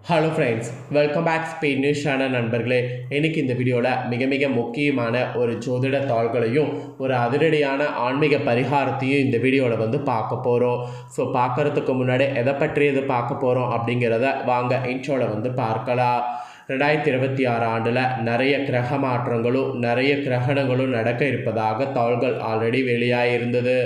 Hello friends, welcome back speed news channel நண்பர்களே. இன்றைக்கி இந்த வீடியோவில் மிக மிக முக்கியமான ஒரு ஜோதிட தாள்களையும் ஒரு அதிரடியான ஆன்மீக பரிகாரத்தையும் இந்த வீடியோவில் பார்க்க போகிறோம். ஸோ பார்க்குறதுக்கு முன்னாடி எதை பற்றியது பார்க்க போகிறோம் அப்படிங்கிறத வாங்க இன்ட்ரோவில் பார்க்கலாம். 2026 ஆண்டில் நிறைய கிரக மாற்றங்களும் நிறைய கிரகணங்களும் நடக்க இருப்பதாக தாள்கள் ஆல்ரெடி வெளியாகிருந்தது.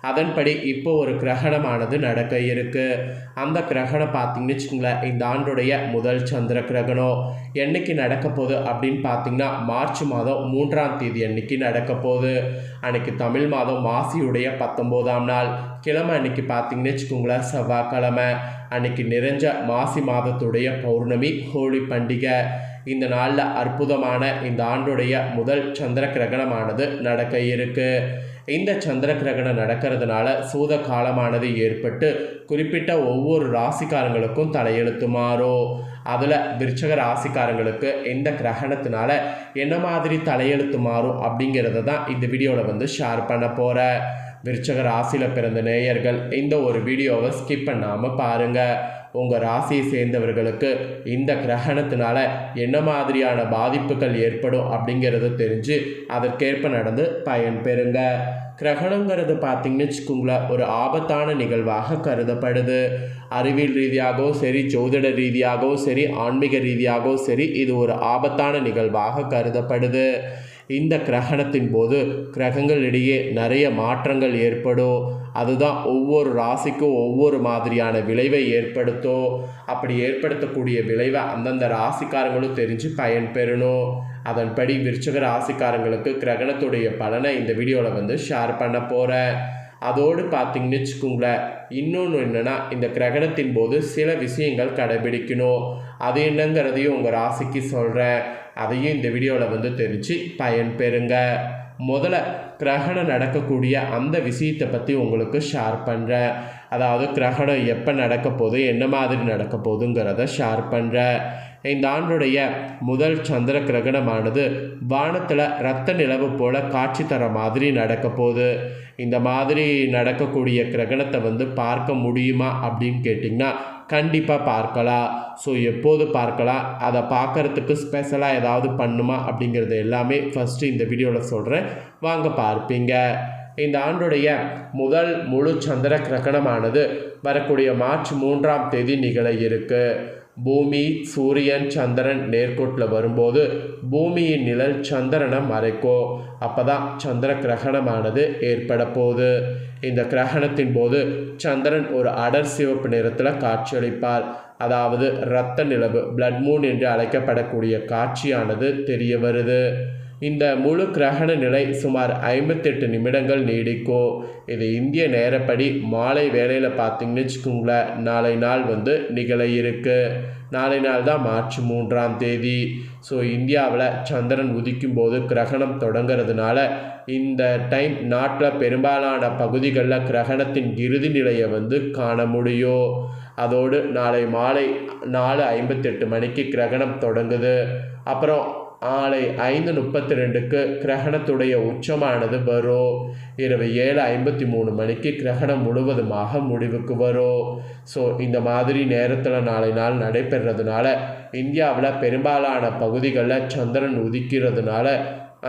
அதன்படி இப்போ ஒரு கிரகணமானது நடக்க இருக்குது. அந்த கிரகணம் பார்த்திங்கன்னு வச்சுக்கோங்களேன், இந்த ஆண்டுடைய முதல் சந்திர கிரகணம் என்றைக்கு நடக்க போகுது அப்படின்னு பார்த்திங்கன்னா மார்ச் மாதம் 3ஆம் தேதி அன்னைக்கு நடக்க போகுது. அன்றைக்கி தமிழ் மாதம் மாசியுடைய 19ஆம் நாள் கிழமை அன்றைக்கி பார்த்திங்கன்னு வச்சுக்கோங்களேன், செவ்வாய்க்கிழமை. அன்றைக்கி நிறைஞ்ச மாசி மாதத்துடைய பௌர்ணமி ஹோலி பண்டிகை. இந்த நாளில் அற்புதமான இந்த ஆண்டுடைய முதல் சந்திர கிரகணமானது நடக்க இருக்குது. இந்த சந்திர கிரகணம் நடக்கிறதுனால சூத காலமானது ஏற்பட்டு குறிப்பிட்ட ஒவ்வொரு ராசிக்காரங்களுக்கும் தலையெழுத்து மாறும். அதில் விருச்சக ராசிக்காரங்களுக்கு இந்த கிரகணத்தினால என்ன மாதிரி தலையெழுத்து மாறும் அப்படிங்கிறத தான் இந்த வீடியோவில் ஷேர் பண்ண போகிறேன். விருச்சக ராசியில் பிறந்த நேயர்கள் இந்த ஒரு வீடியோவை ஸ்கிப் பண்ணாமல் பாருங்கள். உங்கள் ராசியை சேர்ந்தவர்களுக்கு இந்த கிரகணத்தினால என்ன மாதிரியான பாதிப்புகள் ஏற்படும் அப்படிங்கிறத தெரிஞ்சு அதற்கேற்ப நடந்து பயன் பெறுங்க. கிரகணங்கிறது பார்த்திங்கன்னு வச்சுக்கோங்களேன், ஒரு ஆபத்தான நிகழ்வாக கருதப்படுது. அறிவியல் ரீதியாகவும் சரி, ஜோதிட ரீதியாகவும் சரி, ஆன்மீக ரீதியாகவும் சரி, இது ஒரு ஆபத்தான நிகழ்வாக கருதப்படுது. இந்த கிரகணத்தின் போது கிரகங்களிடையே நிறைய மாற்றங்கள் ஏற்படும். அதுதான் ஒவ்வொரு ராசிக்கும் ஒவ்வொரு மாதிரியான விளைவை ஏற்படுத்தும். அப்படி ஏற்படுத்தக்கூடிய விளைவை அந்தந்த ராசிக்காரங்களும் தெரிஞ்சு பயன் பெறணும். அதன்படி விருச்சக ராசிக்காரங்களுக்கு கிரகணத்துடைய பலனை இந்த வீடியோவில் ஷேர் பண்ண போகிறேன். அதோடு பார்த்திங்கன்னு வச்சுக்கோங்களேன், இன்னொன்று என்னென்னா, இந்த கிரகணத்தின் போது சில விஷயங்கள் கடைபிடிக்கணும். அது என்னங்கிறதையும் உங்கள் ராசிக்கு சொல்கிறேன். அதையும் இந்த வீடியோவில் தெரிஞ்சு பயன் பெறுங்க. முதல்ல கிரகணம் நடக்கக்கூடிய அந்த விஷயத்தை பற்றி உங்களுக்கு ஷேர் பண்ணுறேன். அதாவது கிரகணம் எப்போ நடக்க போகுது, என்ன மாதிரி நடக்க போகுதுங்கிறத ஷேர் பண்ணுறேன். இந்த ஆண்டுடைய முதல் சந்திர கிரகணமானது வானத்தில் இரத்த நிலவு போல் காட்சி தர மாதிரி நடக்க போகுது. இந்த மாதிரி நடக்கக்கூடிய கிரகணத்தை பார்க்க முடியுமா அப்படின்னு கேட்டிங்கன்னா கண்டிப்பாக பார்க்கலாம். ஸோ எப்போது பார்க்கலாம், அதை பார்க்குறதுக்கு ஸ்பெஷலாக ஏதாவது பண்ணுமா அப்படிங்கிறது எல்லாமே ஃபஸ்ட்டு இந்த வீடியோவில் சொல்கிறேன், வாங்க பார்ப்பீங்க. இந்த ஆண்டுடைய முதல் முழு சந்திர கிரகணமானது வரக்கூடிய மார்ச் 3ஆம் தேதி நிகழ இருக்கு. பூமி, சூரியன், சந்திரன் நேர்கோட்டில் வரும்போது பூமியின் நிழல் சந்திரனை மறைக்கும். அப்போ தான் சந்திர கிரகணமானது ஏற்பட போகுது. இந்த கிரகணத்தின் போது சந்திரன் ஒரு அடர் சிவப்பு நிறத்தில் காட்சியளிப்பார். அதாவது இரத்த நிலவு, பிளட் மூன் என்று அழைக்கப்படக்கூடிய காட்சியானது தெரிய வருது. இந்த முழு கிரகண நிலை சுமார் 58 நிமிடங்கள் நீடிக்கும். இது இந்திய நேரப்படி மாலை வேளையில் பார்த்திங்கன்னு வச்சுக்கோங்களேன், நாளை நாள் நிகழ இருக்கு. நாளை நாள் தான் மார்ச் 3ஆம் தேதி. ஸோ இந்தியாவில் சந்திரன் உதிக்கும் போது கிரகணம் தொடங்கிறதுனால இந்த டைம் நாட்டில் பெரும்பாலான பகுதிகளில் கிரகணத்தின் இறுதி நிலையை காண முடியும். அதோடு நாளை மாலை 4:58 மணிக்கு கிரகணம் தொடங்குது. அப்புறம் மாலை 5:32க்கு கிரகணத்துடைய உச்சமானது வரும். இரவு 7:53 மணிக்கு கிரகணம் முழுவதுமாக முடிவுக்கு வரும். ஸோ இந்த மாதிரி நேரத்தில் நாளை நாள் நடைபெறதுனால இந்தியாவில் பெரும்பாலான பகுதிகளில் சந்திரன் உதிக்கிறதுனால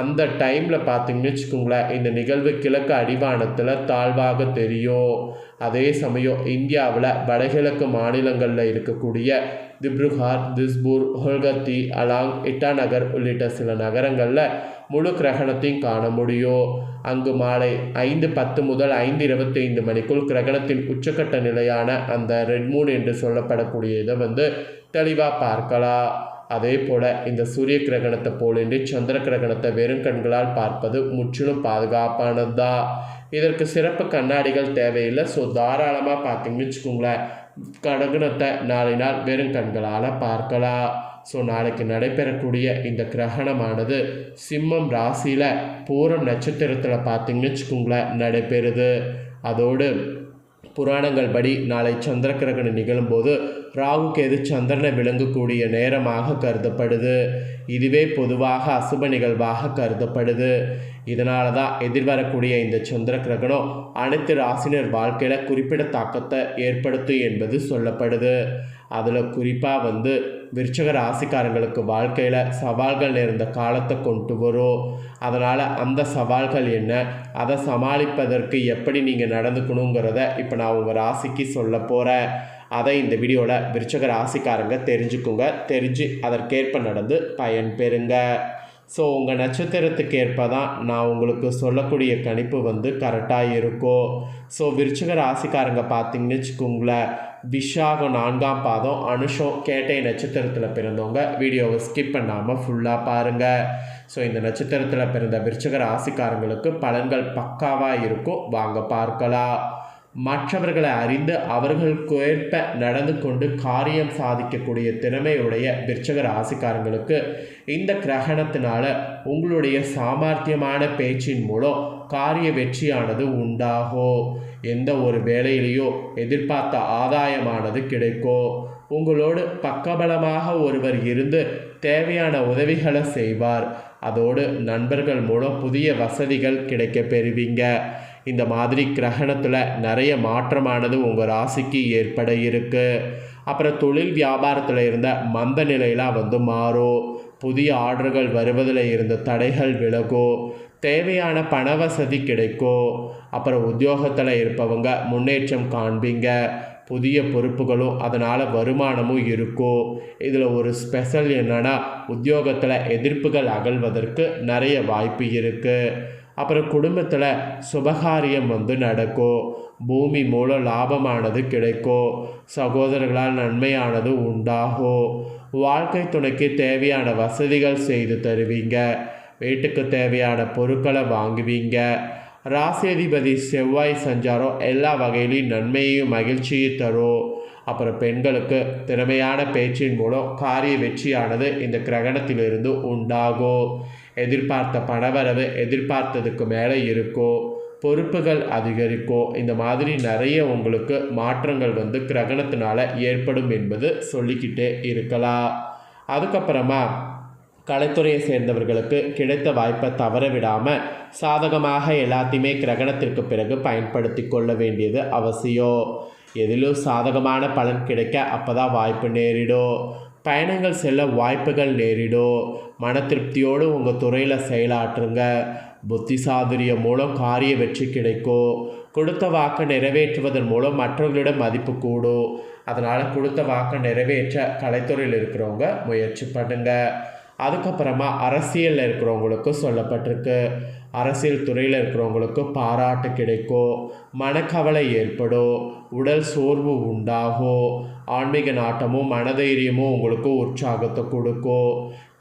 அந்த டைமில் பார்த்திங்கன்னு வச்சுக்கோங்களேன், இந்த நிகழ்வு கிழக்கு அடிவானத்தில் தாழ்வாக தெரியும். அதே சமயம் இந்தியாவில் வடகிழக்கு மாநிலங்களில் இருக்கக்கூடிய திப்ருகார், திஸ்பூர், ஹோல்கத்தி, அலாங், இட்டாநகர் உள்ளிட்ட சில நகரங்களில் முழு கிரகணத்தையும் காண முடியும். அங்கு மாலை 5:10 முதல் 5:25 மணிக்குள் கிரகணத்தின் உச்சக்கட்ட நிலையான அந்த ரெட் மூன் என்று சொல்லப்படக்கூடிய இதை தெளிவாக பார்க்கலாம். அதே போல் இந்த சூரிய கிரகணத்தை போலின்றி சந்திர கிரகணத்தை வெறும் கண்களால் பார்ப்பது முற்றிலும் பாதுகாப்பானது தான். இதற்கு சிறப்பு கண்ணாடிகள் தேவையில்லை. ஸோ தாராளமாக பார்த்திங்கன்னு வச்சுக்கோங்களேன், கிரகணத்தை நாளை நாள் வெறும் கண்களால் பார்க்கலாம். ஸோ நாளைக்கு நடைபெறக்கூடிய இந்த கிரகணமானது சிம்மம் ராசியில் பூரம் நட்சத்திரத்தில் பார்த்திங்கன்னு வச்சுக்கோங்களேன் நடைபெறுது. அதோடு புராணங்கள் படி நாளை சந்திர கிரகணம் நிகழும்போது ராகு கேது சந்திரனை விளங்கக்கூடிய நேரமாக கருதப்படுது. இதுவே பொதுவாக அசுப நிகழ்வாக கருதப்படுது. இதனால தான் எதிர்வரக்கூடிய இந்த சந்திர கிரகணம் அனைத்து ராசினர் வாழ்க்கையில் குறிப்பிட்ட தாக்கத்தை ஏற்படுத்தும் என்பது சொல்லப்படுது. அதில் குறிப்பாக வந்து விருச்சிக ராசிக்காரங்களுக்கு வாழ்க்கையில் சவால்கள் நிறைந்த காலத்தை கொண்டு வரும். அதனால் அந்த சவால்கள் என்ன, அதை சமாளிப்பதற்கு எப்படி நீங்கள் நடந்துக்கணுங்கிறத இப்போ நான் உங்கள் ராசிக்கு சொல்ல போகிறேன். அதை இந்த வீடியோவில் விருச்சிக ராசிக்காரங்க தெரிஞ்சுக்குங்க. தெரிஞ்சு அதற்கேற்ப நடந்து பயன் பெறுங்க. ஸோ உங்கள் நட்சத்திரத்துக்கு ஏற்ப தான் நான் உங்களுக்கு சொல்லக்கூடிய கணிப்பு வந்து கரெக்டாக இருக்கும். ஸோ விருச்சிக ராசிக்காரங்க பார்த்தீங்கன்னு வச்சுக்கோங்களேன், விஷாகம் 4ஆம் பாதம், அனுஷம் கேட்டை நட்சத்திரத்தில் பிறந்தவங்க வீடியோவை ஸ்கிப் பண்ணாமல் ஃபுல்லாக பாருங்கள். ஸோ இந்த நட்சத்திரத்தில் பிறந்த விருச்சிக ராசிக்காரங்களுக்கு பலன்கள் பக்காவாக இருக்கும். வாங்க பார்க்கலாம். மற்றவர்களை அறிந்து அவர்களுக்கு ஏற்ப நடந்து கொண்டு காரியம் சாதிக்கக்கூடிய திறமையுடைய விருச்சிக ராசிக்காரங்களுக்கு இந்த கிரகணத்தினால உங்களுடைய சாமர்த்தியமான பேச்சின் மூலம் காரிய வெற்றியானது உண்டாகும். எந்த ஒரு வேலையிலையோ எதிர்பார்த்த ஆதாயமானது கிடைக்கும். உங்களோடு பக்கபலமாக ஒருவர் இருந்து தேவையான உதவிகளை செய்வார். அதோடு நண்பர்கள் மூலம் புதிய வசதிகள் கிடைக்க பெறுவீங்க. இந்த மாதிரி கிரகணத்தில் நிறைய மாற்றமானது உங்கள் ராசிக்கு ஏற்பட இருக்குது. அப்புறம் தொழில் வியாபாரத்தில் இருந்த மந்த நிலையெல்லாம் வந்து மாறும். புதிய ஆர்டர்கள் வருவதில் இருந்த தடைகள் விலகும். தேவையான பண வசதி கிடைக்கும். அப்புறம் உத்தியோகத்தில் இருப்பவங்க முன்னேற்றம் காண்பீங்க. புதிய பொறுப்புகளும் அதனால் வருமானமும் இருக்கும். இதில் ஒரு ஸ்பெஷல் என்னென்னா, உத்தியோகத்தில் எதிர்ப்புகள் அகல்வதற்கு நிறைய வாய்ப்பு இருக்குது. அப்புறம் குடும்பத்தில் சுபகாரியம் வந்து நடக்கும். பூமி மூலம் லாபமானது கிடைக்கும். சகோதரர்களால் நன்மையானது உண்டாகும். வாழ்க்கை துணைக்கு தேவையான வசதிகள் செய்து தருவீங்க. வீட்டுக்கு தேவையான பொருட்களை வாங்குவீங்க. ராசியதிபதி செவ்வாய் சஞ்சாரம் எல்லா வகையிலையும் நன்மையையும் மகிழ்ச்சியும் தரும். அப்புறம் பெண்களுக்கு திறமையான பேச்சின் மூலம் காரிய வெற்றியானது இந்த கிரகணத்திலிருந்து உண்டாகும். எதிர்பார்த்த பணவரவு எதிர்பார்த்ததுக்கு மேலே இருக்கும். பொறுப்புகள் அதிகரிக்கும். இந்த மாதிரி நிறைய உங்களுக்கு மாற்றங்கள் வந்து கிரகணத்தினால ஏற்படும் என்பது சொல்லிக்கிட்டே இருக்கலாம். அதுக்கப்புறமா கலைத்துறையை சேர்ந்தவர்களுக்கு கிடைத்த வாய்ப்பை தவற விடாமல் சாதகமாக எல்லாத்தையுமே கிரகணத்திற்கு பிறகு பயன்படுத்தி கொள்ள வேண்டியது அவசியம். எதிலும் சாதகமான பலன் கிடைக்க அப்போ தான் வாய்ப்பு நேரிடும். பயணங்கள் செல்ல வாய்ப்புகள் நேரிடும். மன திருப்தியோடு உங்கள் துறையில் செயலாற்றுங்க. புத்தி சாதுரியம் மூலம் காரிய வெற்றி கிடைக்கும். கொடுத்த வாக்கை நிறைவேற்றுவதன் மூலம் மற்றவர்களிடம் மதிப்பு கூடும். அதனால் கொடுத்த வாக்கை நிறைவேற்ற கலைத்துறையில் இருக்கிறவங்க முயற்சி பண்ணுங்க. அதுக்கப்புறமா அரசியலில் இருக்கிறவங்களுக்கு சொல்லப்பட்டிருக்கு. அரசியல் துறையில் இருக்கிறவங்களுக்கு பாராட்டு கிடைக்கும். மனக்கவலை ஏற்படும். உடல் சோர்வு உண்டாகும். ஆன்மீக நாட்டமும் மனதைரியமும் உங்களுக்கு உற்சாகத்தை கொடுக்கும்.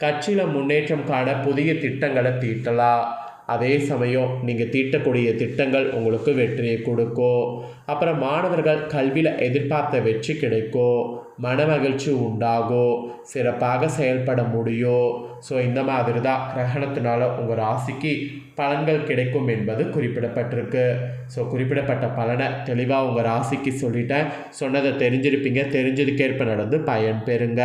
கட்சியில் முன்னேற்றம் காண புதிய திட்டங்களை தீட்டலாம். அதே சமயம் நீங்கள் தீட்டக்கூடிய திட்டங்கள் உங்களுக்கு வெற்றியை கொடுக்கும். அப்புறம் மாணவர்கள் கல்வியில் எதிர்பார்த்த வெற்றி கிடைக்கும். மன மகிழ்ச்சி உண்டாகும். சிறப்பாக செயல்பட முடியும். ஸோ இந்த மாதிரி தான் கிரகணத்தினால உங்கள் ராசிக்கு பலன்கள் கிடைக்கும் என்பது குறிப்பிடப்பட்டிருக்கு. ஸோ குறிப்பிடப்பட்ட பலனை தெளிவாக உங்கள் ராசிக்கு சொல்லிட்டேன். சொன்னதை தெரிஞ்சிருப்பீங்க. தெரிஞ்சதுக்கேற்ப நடந்து பயன் பெறுங்க.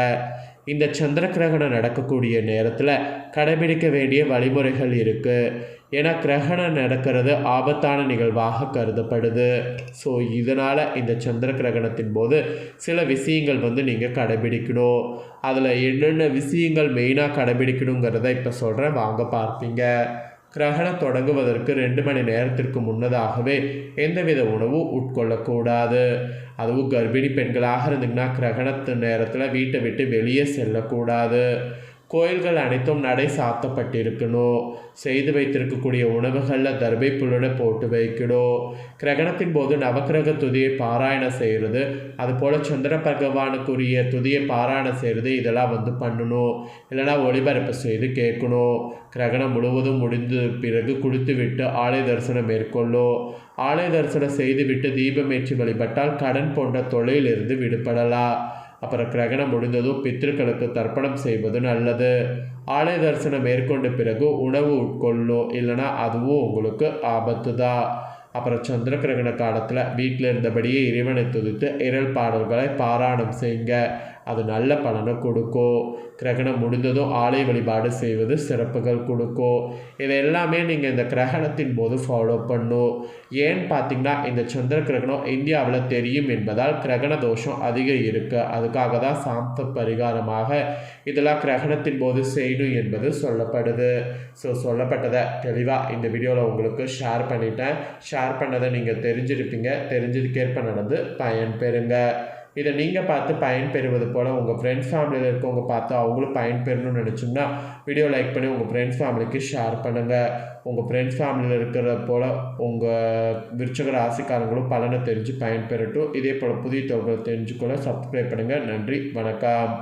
இந்த சந்திர கிரகணம் நடக்கக்கூடிய நேரத்தில் கடைபிடிக்க வேண்டிய வழிமுறைகள் இருக்குது. ஏன்னா கிரகணம் நடக்கிறது ஆபத்தான நிகழ்வாக கருதப்படுது. ஸோ இதனால் இந்த சந்திர கிரகணத்தின் போது சில விஷயங்கள் வந்து நீங்கள் கடைபிடிக்கணும். அதில் என்னென்ன விஷயங்கள் மெயினாக கடைபிடிக்கணுங்கிறத இப்போ சொல்கிறேன், வாங்க பார்ப்பீங்க. கிரகணம் தொடங்குவதற்கு 2 மணி நேரத்திற்கு முன்னதாகவே எந்தவித உணவும் உட்கொள்ளக்கூடாது. அதுவும் கர்ப்பிணி பெண்களாக இருந்தீங்கன்னா கிரகணத்து நேரத்தில் வீட்டை விட்டு வெளியே செல்லக்கூடாது. கோயில்கள் அனைத்தும் நடை சாத்தப்பட்டிருக்கணும். செய்து வைத்திருக்கக்கூடிய உணவுகளில் தர்பை புல்லுட போட்டு வைக்கணும். கிரகணத்தின் போது நவக்கிரக துதியை பாராயணம் செய்கிறது, அதுபோல் சந்திர பகவானுக்குரிய துதியை பாராயணம் செய்கிறது, இதெல்லாம் வந்து பண்ணணும். இல்லைனா ஒளிபரப்பு செய்து கேட்கணும். கிரகணம் முழுவதும் முடிந்த பிறகு குளித்துவிட்டு ஆலய தரிசனம் மேற்கொள்ளும். ஆலய தரிசனம் செய்துவிட்டு தீபமேற்றி வழிபட்டால் கடன் போன்ற தொல்லையிலிருந்து விடுபடலாம். அப்புறம் கிரகணம் முடிந்ததும் பித்திருக்களுக்கு தர்ப்பணம் செய்வது நல்லது. ஆலய தரிசனம் மேற்கொண்ட பிறகு உணவு உட்கொள்ளும், இல்லைனா அதுவும் உங்களுக்கு ஆபத்து தான். அப்புறம் சந்திர கிரகண காலத்தில் வீட்டில் இருந்தபடியே இறைவனை துதித்து இரல் பாடல்களை பாராயணம் செய்யுங்க. அது நல்ல பலனை கொடுக்கும். கிரகணம் முடிந்ததும் ஆலய வழிபாடு செய்வது சிறப்புகள் கொடுக்கும். இதை எல்லாமே நீங்கள் இந்த கிரகணத்தின் போது ஃபாலோ பண்ணும். ஏன்னு பார்த்தீங்கன்னா இந்த சந்திர கிரகணம் இந்தியாவில் தெரியும் என்பதால் கிரகண தோஷம் அதிகம் இருக்குது. அதுக்காக தான் சாந்த பரிகாரமாக இதெல்லாம் கிரகணத்தின் போது செய்யணும் என்பது சொல்லப்படுது. ஸோ சொல்லப்பட்டதை தெளிவாக இந்த வீடியோவில் உங்களுக்கு ஷேர் பண்ணிட்டேன். ஷேர் பண்ணதை நீங்கள் தெரிஞ்சிருப்பீங்க. தெரிஞ்சதுக்கேற்ப நடந்து பயன் பெறுங்க. இதை நீங்கள் பார்த்து பயன்பெறுவது போல் உங்கள் ஃப்ரெண்ட்ஸ் ஃபேமிலியில் இருக்கவங்க பார்த்து அவங்களும் பயன்பெறணும்னு நினச்சிங்கன்னா வீடியோ லைக் பண்ணி உங்கள் ஃப்ரெண்ட்ஸ் ஃபேமிலிக்கு ஷேர் பண்ணுங்கள். உங்கள் ஃப்ரெண்ட்ஸ் ஃபேமிலியில் இருக்கிற போல் உங்கள் விருச்சிக ராசிக்காரங்களும் பலனை தெரிஞ்சு பயன்பெறட்டும். இதே போல் புதிய தகவல்களை தெரிஞ்சுக்கொள்ள சப்ஸ்கிரைப் பண்ணுங்கள். நன்றி, வணக்கம்.